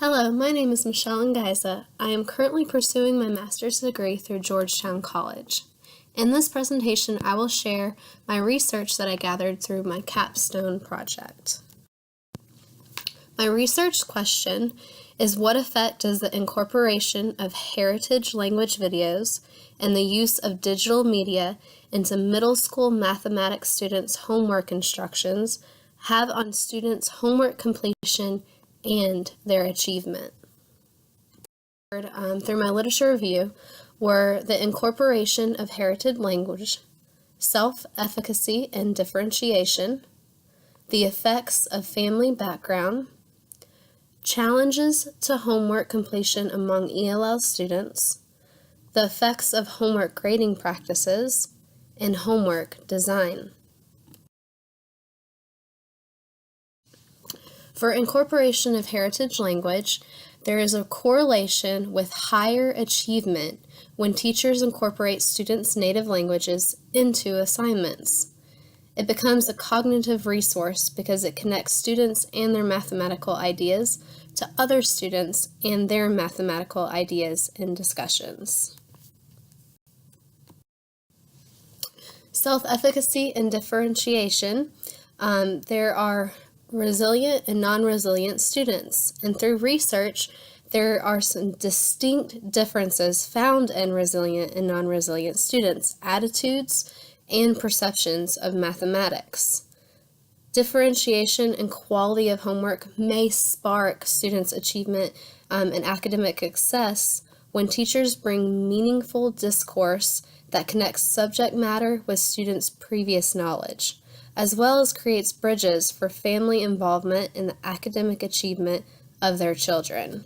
Hello, my name is Michele Ngaiza. I am currently pursuing my master's degree through Georgetown College. In this presentation, I will share my research that I gathered through my Capstone project. My research question is, what effect does the incorporation of heritage language videos and the use of digital media into middle school mathematics students' homework instructions have on students' homework completion and their achievement? Through my literature review were the incorporation of heritage language, self-efficacy and differentiation, the effects of family background, challenges to homework completion among ELL students, the effects of homework grading practices, and homework design. For incorporation of heritage language, there is a correlation with higher achievement when teachers incorporate students' native languages into assignments. It becomes a cognitive resource because it connects students and their mathematical ideas to other students and their mathematical ideas and discussions. Self-efficacy and differentiation. There are resilient and non-resilient students, and through research there are some distinct differences found in resilient and non-resilient students' attitudes and perceptions of mathematics. Differentiation and quality of homework may spark students' achievement and academic success when teachers bring meaningful discourse that connects subject matter with students' previous knowledge, as well as creates bridges for family involvement in the academic achievement of their children.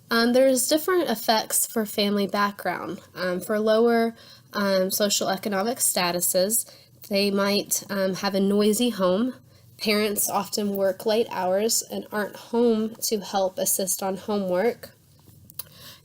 There's different effects for family background. For lower socioeconomic statuses, they might have a noisy home. Parents often work late hours and aren't home to help assist on homework.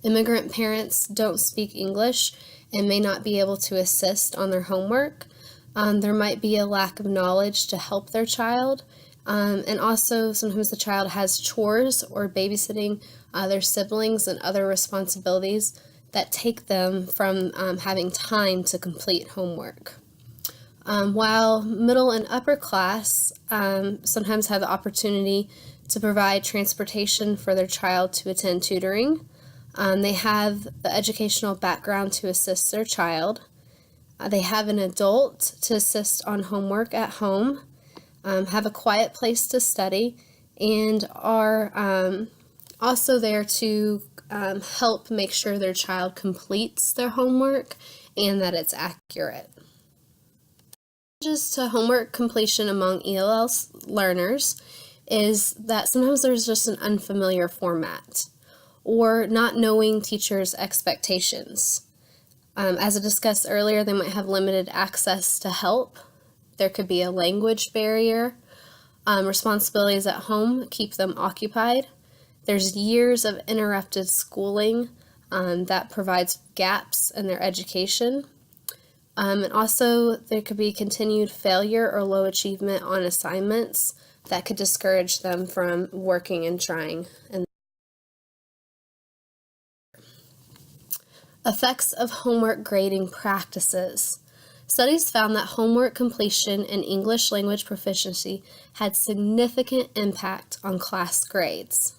Immigrant parents don't speak English and may not be able to assist on their homework. There might be a lack of knowledge to help their child, and also sometimes the child has chores or babysitting their siblings and other responsibilities that take them from having time to complete homework. While middle and upper class sometimes have the opportunity to provide transportation for their child to attend tutoring, they have the educational background to assist their child. They have an adult to assist on homework at home, have a quiet place to study, and are also there to help make sure their child completes their homework and that it's accurate. Challenges to homework completion among ELL learners is that sometimes there's just an unfamiliar format, or not knowing teachers' expectations. As I discussed earlier, they might have limited access to help. There could be a language barrier. Responsibilities at home keep them occupied. There's years of interrupted schooling that provides gaps in their education. And also there could be continued failure or low achievement on assignments that could discourage them from working and trying. Effects of homework grading practices. Studies found that homework completion and English language proficiency had significant impact on class grades.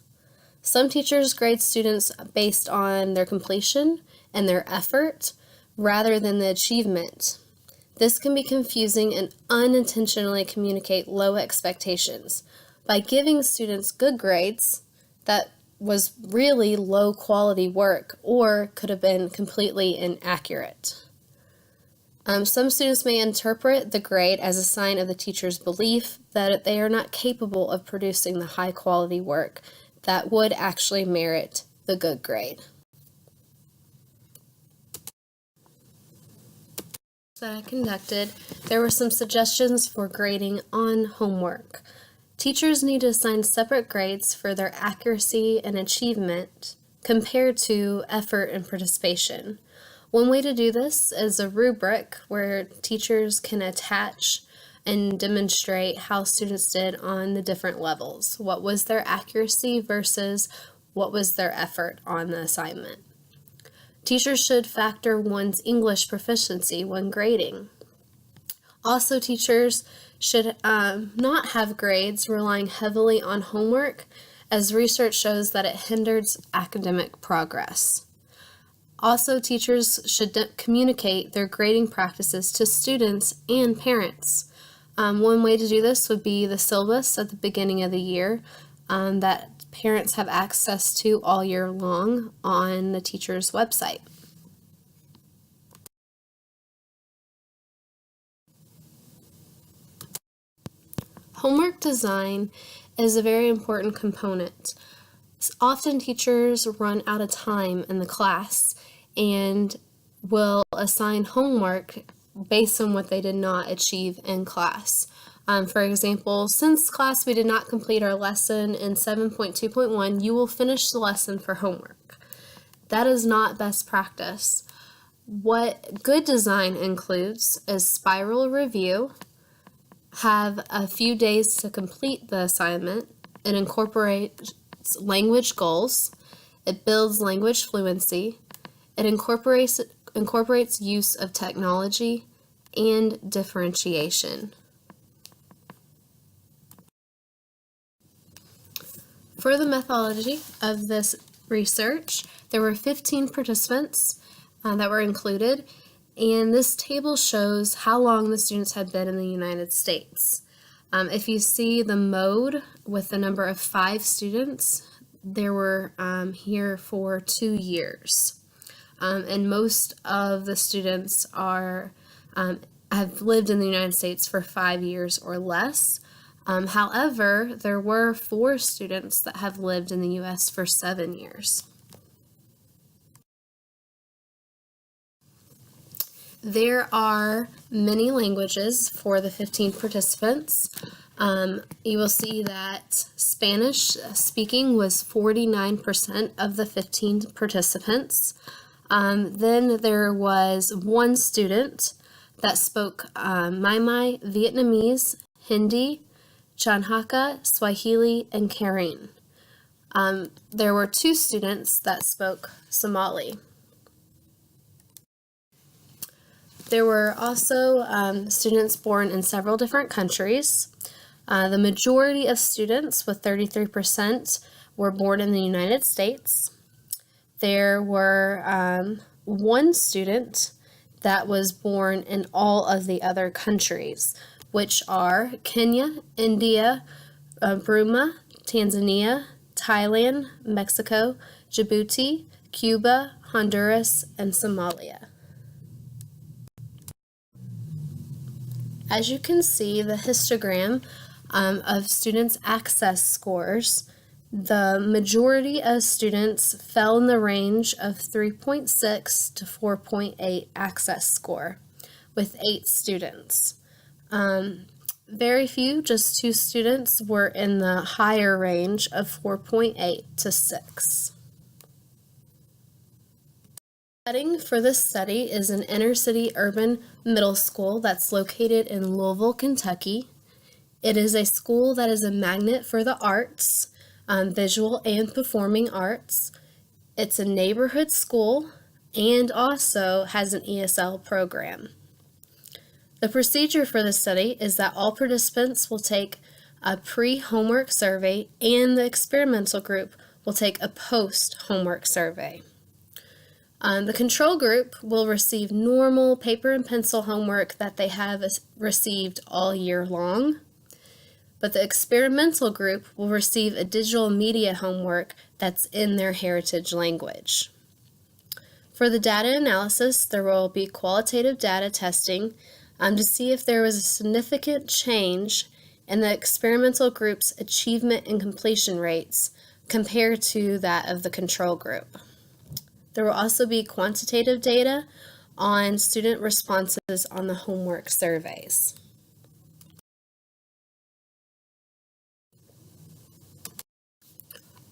Some teachers grade students based on their completion and their effort rather than the achievement. This can be confusing and unintentionally communicate low expectations. By giving students good grades that was really low quality work or could have been completely inaccurate. Some students may interpret the grade as a sign of the teacher's belief that they are not capable of producing the high quality work that would actually merit the good grade. That I conducted, there were some suggestions for grading on homework. Teachers need to assign separate grades for their accuracy and achievement compared to effort and participation. One way to do this is a rubric where teachers can attach and demonstrate how students did on the different levels. What was their accuracy versus what was their effort on the assignment. Teachers should factor one's English proficiency when grading. Also, teachers should not have grades relying heavily on homework, as research shows that it hinders academic progress. Also, teachers should communicate their grading practices to students and parents. One way to do this would be the syllabus at the beginning of the year that parents have access to all year long on the teacher's website. Homework design is a very important component. Often teachers run out of time in the class and will assign homework based on what they did not achieve in class. For example, since class we did not complete our lesson in 7.2.1, you will finish the lesson for homework. That is not best practice. What good design includes is spiral review, have a few days to complete the assignment, it incorporates language goals, it builds language fluency, it incorporates use of technology, and differentiation. For the methodology of this research, there were 15 participants that were included, and this table shows how long the students had been in the United States. If you see the mode with the number of 5 students, there were here for 2 years. And most of the students have lived in the United States for 5 years or less. However, there were 4 students that have lived in the U.S. for 7 years. There are many languages for the 15 participants. You will see that Spanish speaking was 49% of the 15 participants. Then there was 1 student that spoke Mai, Vietnamese, Hindi, Chanhaka, Swahili, and Karen. There were 2 students that spoke Somali. There were also students born in several different countries. The majority of students, with 33%, were born in the United States. There were 1 student that was born in all of the other countries, which are Kenya, India, Burma, Tanzania, Thailand, Mexico, Djibouti, Cuba, Honduras, and Somalia. As you can see, the histogram of students' access scores, the majority of students fell in the range of 3.6 to 4.8 access score, with 8 students. Very few, just 2 students, were in the higher range of 4.8 to 6. The setting for this study is an inner-city urban middle school that's located in Louisville, Kentucky. It is a school that is a magnet for the arts, visual and performing arts. It's a neighborhood school and also has an ESL program. The procedure for this study is that all participants will take a pre-homework survey and the experimental group will take a post-homework survey. The control group will receive normal paper and pencil homework that they have received all year long, but the experimental group will receive a digital media homework that's in their heritage language. For the data analysis, there will be qualitative data testing to see if there was a significant change in the experimental group's achievement and completion rates compared to that of the control group. There will also be quantitative data on student responses on the homework surveys.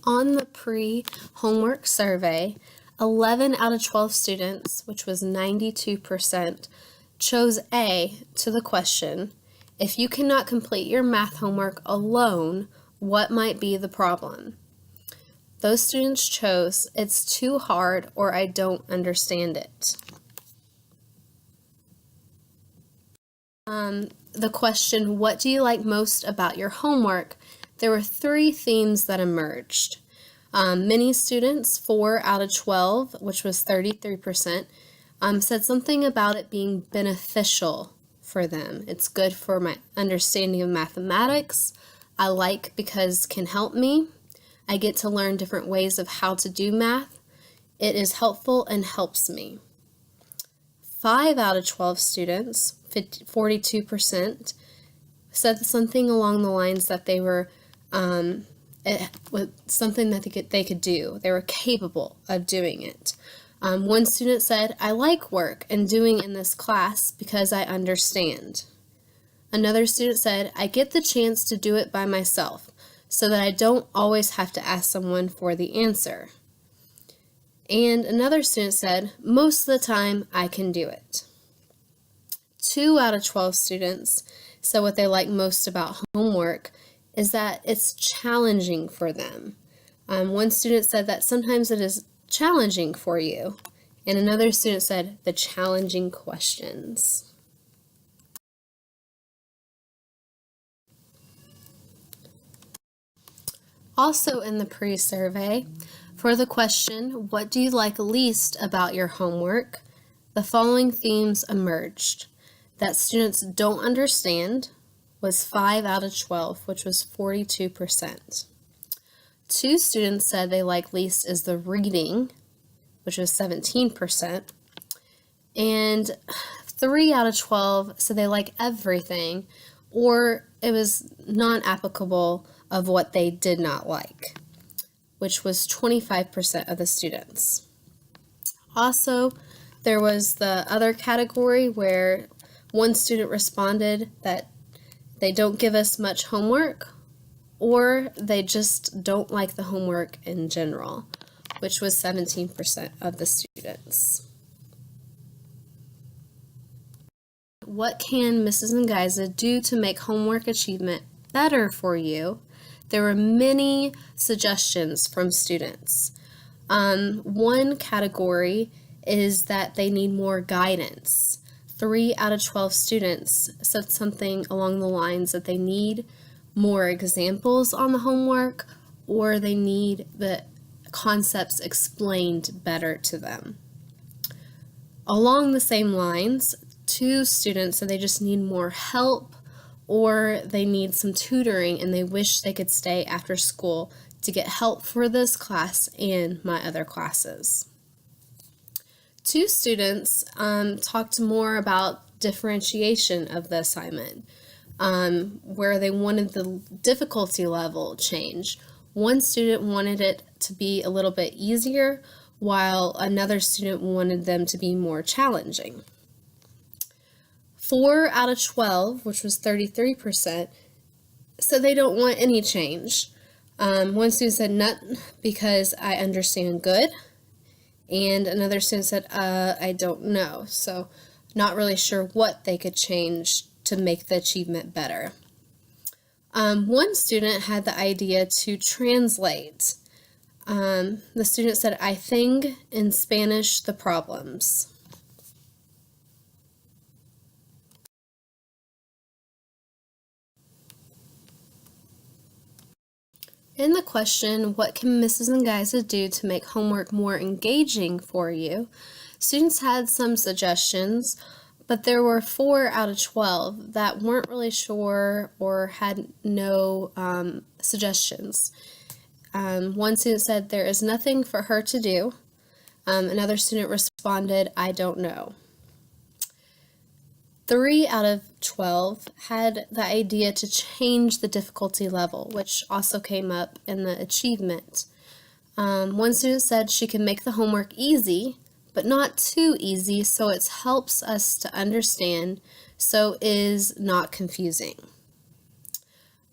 On the pre-homework survey, 11 out of 12 students, which was 92%, chose A to the question, If you cannot complete your math homework alone, what might be the problem? Those students chose, it's too hard or I don't understand it. The question, what do you like most about your homework? There were 3 themes that emerged. Many students, 4 out of 12, which was 33%, said something about it being beneficial for them. It's good for my understanding of mathematics. I like because it can help me. I get to learn different ways of how to do math. It is helpful and helps me. 5 out of 12 students, 42%, said something along the lines that they were something that they could do. They were capable of doing it. One student said, I like work and doing in this class because I understand. Another student said, I get the chance to do it by myself so that I don't always have to ask someone for the answer. And another student said, most of the time I can do it. 2 out of 12 students said what they like most about homework is that it's challenging for them. One student said that sometimes it is challenging for you, and another student said the challenging questions. Also in the pre-survey, for the question, what do you like least about your homework? The following themes emerged. That students don't understand was 5 out of 12, which was 42%. 2 students said they like least is the reading, which was 17%. And 3 out of 12 said they like everything, or it was non-applicable of what they did not like, which was 25% of the students. Also, there was the other category where one student responded that they don't give us much homework, or they just don't like the homework in general, which was 17% of the students. What can Mrs. Ngaiza do to make homework achievement better for you? There were many suggestions from students. One category is that they need more guidance. 3 out of 12 students said something along the lines that they need more examples on the homework, or they need the concepts explained better to them. Along the same lines, 2 students said they just need more help, or they need some tutoring and they wish they could stay after school to get help for this class and my other classes. 2 students talked more about differentiation of the assignment, where they wanted the difficulty level change. One student wanted it to be a little bit easier, while another student wanted them to be more challenging. 4 out of 12, which was 33%, said they don't want any change. One student said, "None, because I understand good." And another student said, I don't know. So not really sure what they could change to make the achievement better. One student had the idea to translate. The student said, I think in Spanish the problems. In the question, what can Mrs. Ngaiza do to make homework more engaging for you? Students had some suggestions, but there were 4 out of 12 that weren't really sure or had no suggestions. One student said there is nothing for her to do. Another student responded, I don't know. 3 out of 12 had the idea to change the difficulty level, which also came up in the achievement. One student said she can make the homework easy, but not too easy, so it helps us to understand, so is not confusing.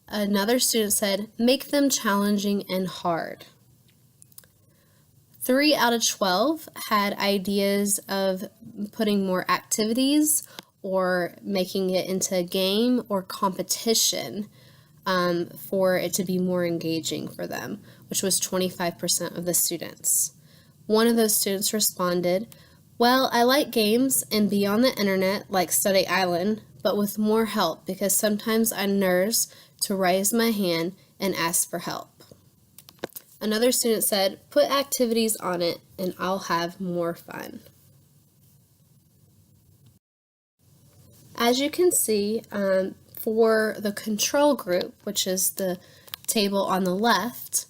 Another student said, make them challenging and hard. 3 out of 12 had ideas of putting more activities or making it into a game or competition for it to be more engaging for them, which was 25% of the students. One of those students responded, "Well, I like games and be on the internet like Study Island, but with more help because sometimes I'm nervous to raise my hand and ask for help." Another student said, "Put activities on it and I'll have more fun." As you can see, for the control group, which is the table on the left,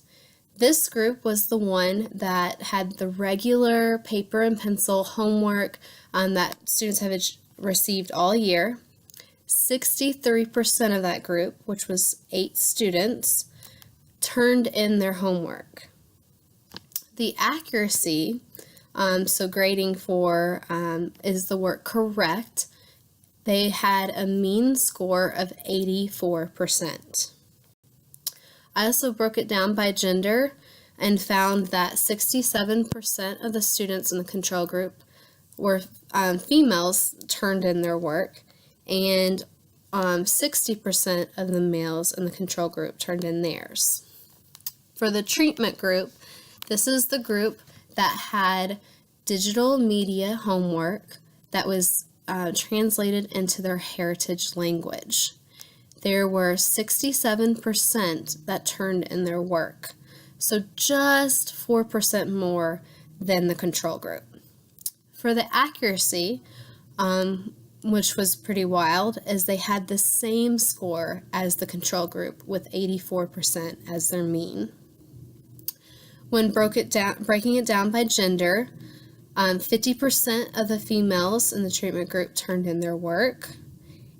this group was the one that had the regular paper and pencil homework that students have received all year. 63% of that group, which was 8 students, turned in their homework. The accuracy, so grading for is the work correct, they had a mean score of 84%. I also broke it down by gender and found that 67% of the students in the control group were females turned in their work, and 60% of the males in the control group turned in theirs. For the treatment group, this is the group that had digital media homework that was translated into their heritage language. There were 67% that turned in their work, so just 4% more than the control group. For the accuracy, which was pretty wild, is they had the same score as the control group with 84% as their mean. When breaking it down by gender, 50% of the females in the treatment group turned in their work,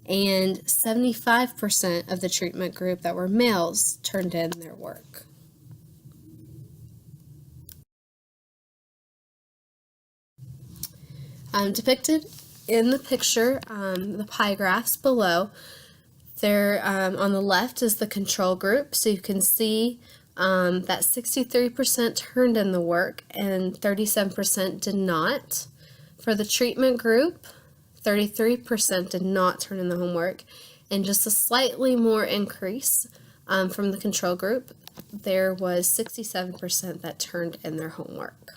and 75% of the treatment group that were males turned in their work. Depicted in the picture, the pie graphs below, there on the left is the control group, so you can see that 63% turned in the work and 37% did not. For the treatment group, 33% did not turn in the homework, and just a slightly more increase from the control group, there was 67% that turned in their homework.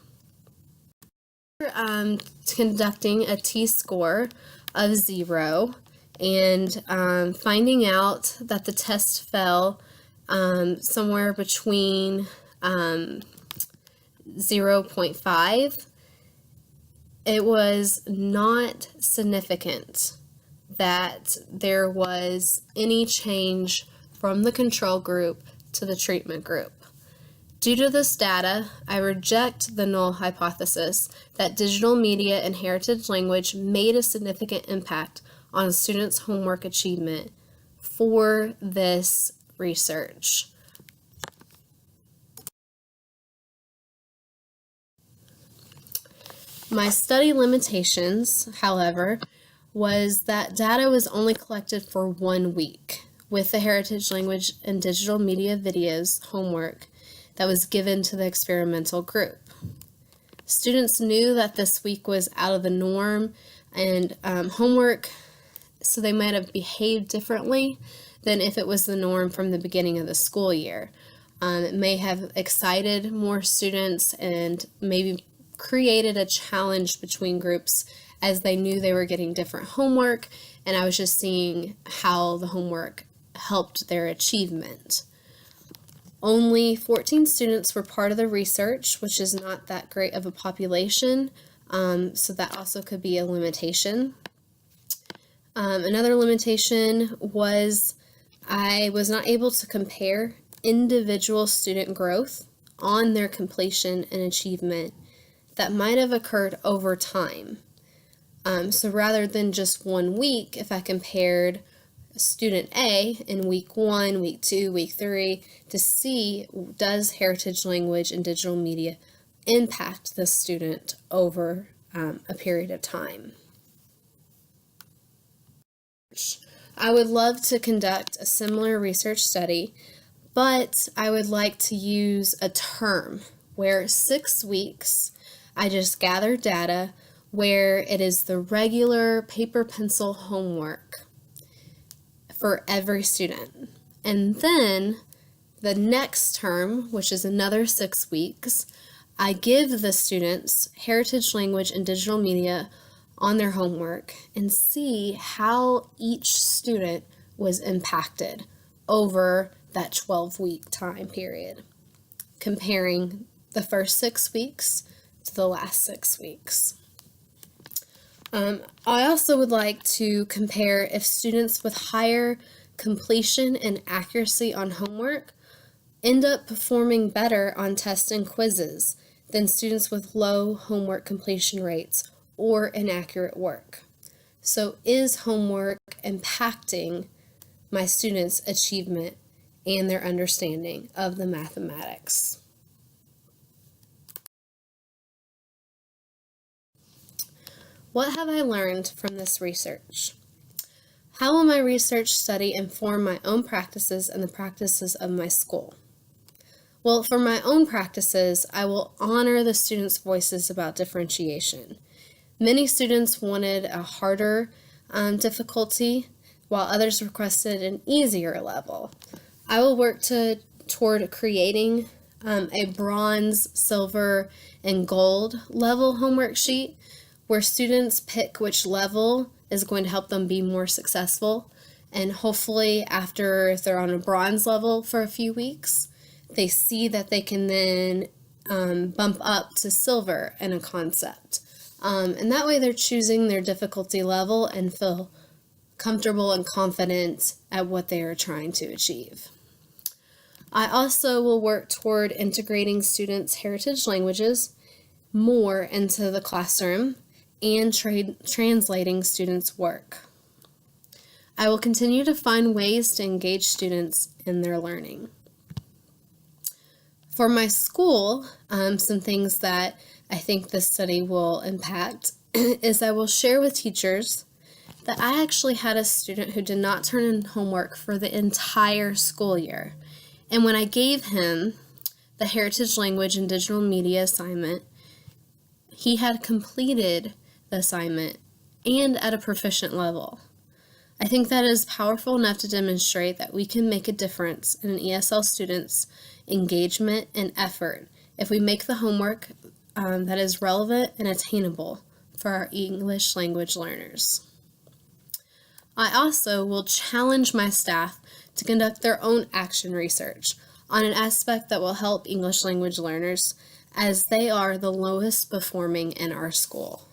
Conducting a T-score of 0 and finding out that the test fell somewhere between 0.5. It was not significant that there was any change from the control group to the treatment group. Due to this data, I reject the null hypothesis that digital media and heritage language made a significant impact on students' homework achievement for this research. My study limitations, however, was that data was only collected for 1 week with the heritage language and digital media videos homework that was given to the experimental group. Students knew that this week was out of the norm and homework, so they might have behaved differently than if it was the norm from the beginning of the school year. It may have excited more students and maybe created a challenge between groups as they knew they were getting different homework, and I was just seeing how the homework helped their achievement. Only 14 students were part of the research, which is not that great of a population, so that also could be a limitation. Another limitation was I was not able to compare individual student growth on their completion and achievement that might have occurred over time. So rather than just 1 week, if I compared student A in week 1, week 2, week 3 to see does heritage language and digital media impact the student over a period of time. I would love to conduct a similar research study, but I would like to use a term where 6 weeks I just gather data where it is the regular paper pencil homework for every student. And then the next term, which is another 6 weeks, I give the students heritage language and digital media on their homework and see how each student was impacted over that 12-week time period, comparing the first 6 weeks to the last 6 weeks. I also would like to compare if students with higher completion and accuracy on homework end up performing better on tests and quizzes than students with low homework completion rates or inaccurate work. So is homework impacting my students' achievement and their understanding of the mathematics? What have I learned from this research? How will my research study inform my own practices and the practices of my school? Well, for my own practices, I will honor the students' voices about differentiation. Many students wanted a harder difficulty, while others requested an easier level. I will work toward creating a bronze, silver, and gold level homework sheet where students pick which level is going to help them be more successful. And hopefully after, if they're on a bronze level for a few weeks, they see that they can then bump up to silver in a concept. And that way they're choosing their difficulty level and feel comfortable and confident at what they are trying to achieve. I also will work toward integrating students' heritage languages more into the classroom and translating students' work. I will continue to find ways to engage students in their learning. For my school, some things that I think this study will impact is I will share with teachers that I actually had a student who did not turn in homework for the entire school year. And when I gave him the heritage language and digital media assignment, he had completed the assignment and at a proficient level. I think that is powerful enough to demonstrate that we can make a difference in an ESL student's engagement and effort if we make the homework that is relevant and attainable for our English language learners. I also will challenge my staff to conduct their own action research on an aspect that will help English language learners, as they are the lowest performing in our school.